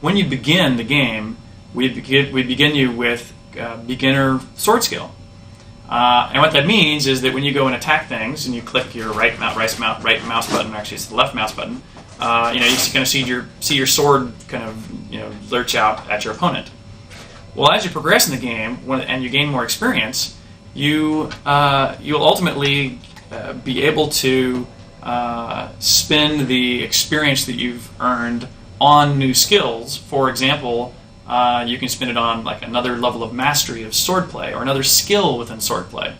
When you begin the game, we begin you with beginner sword skill. And what that means is that when you go and attack things, and you click your right mouse button, actually it's the left mouse button, you kind of see your sword kind of lurch out at your opponent. Well, as you progress in the game and you gain more experience, you'll ultimately be able to spend the experience that you've earned on new skills. For example, you can spend it on like another level of mastery of swordplay or another skill within swordplay.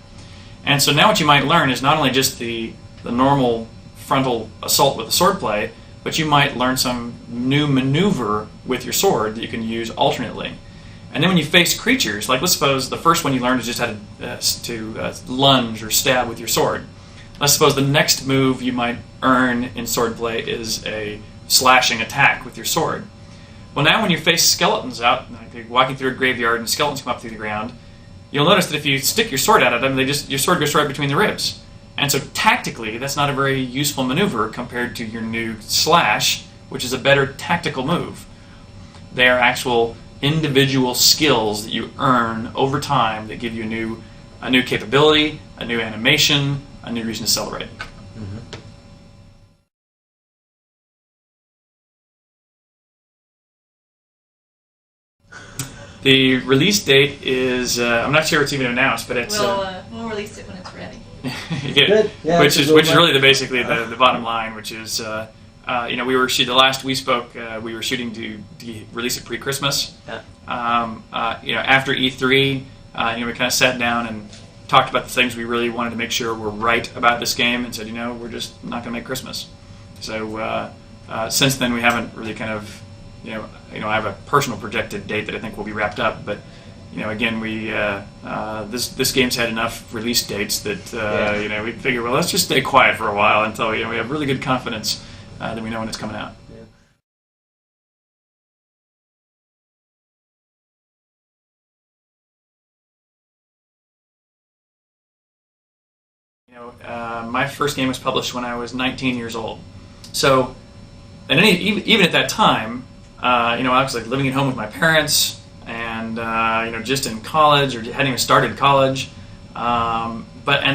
And so now what you might learn is not only just the normal frontal assault with the swordplay, but you might learn some new maneuver with your sword that you can use alternately. And then when you face creatures, like let's suppose the first one you learned is just how to lunge or stab with your sword. Let's suppose the next move you might earn in swordplay is a slashing attack with your sword. Well, now when you face skeletons out, like you're walking through a graveyard and skeletons come up through the ground, you'll notice that if you stick your sword out at them, your sword goes right between the ribs. And so tactically, that's not a very useful maneuver compared to your new slash, which is a better tactical move. They are actual individual skills that you earn over time that give you a new capability, a new animation, a new reason to celebrate. The release date is, I'm not sure it's even announced, but it's... We'll release it when it's ready. Good. Yeah, which is really basically the bottom line, which is, we were the last we spoke, we were shooting to release it pre-Christmas. Yeah. After E3, we kind of sat down and talked about the things we really wanted to make sure were right about this game, and said, we're just not going to make Christmas. So since then, we haven't really kind of, I have a personal projected date that I think will be wrapped up, but again, we this game's had enough release dates that we figure, well, let's just stay quiet for a while until we have really good confidence that we know when it's coming out. My first game was published when I was 19 years old. So, and even at that time, I was like living at home with my parents, and just in college or hadn't even started college. And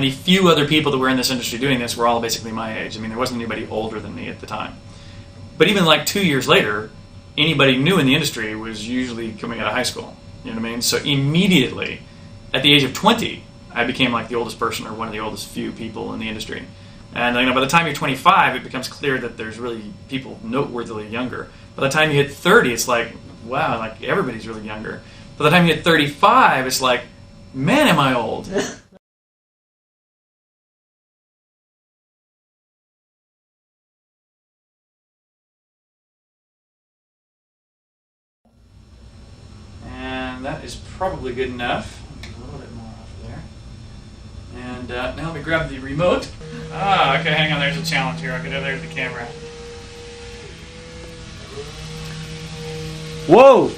the few other people that were in this industry doing this were all basically my age. I mean, there wasn't anybody older than me at the time. But even like 2 years later, anybody new in the industry was usually coming out of high school. You know what I mean? So immediately, at the age of 20, I became like the oldest person or one of the oldest few people in the industry. And by the time you're 25, it becomes clear that there's really people noteworthily younger. By the time you hit 30, it's like, wow, like everybody's really younger. By the time you hit 35, it's like, man, am I old. And that is probably good enough. A little bit more off there. And now let me grab the remote. Okay, hang on, there's a challenge here. Okay, there's the camera. Whoa!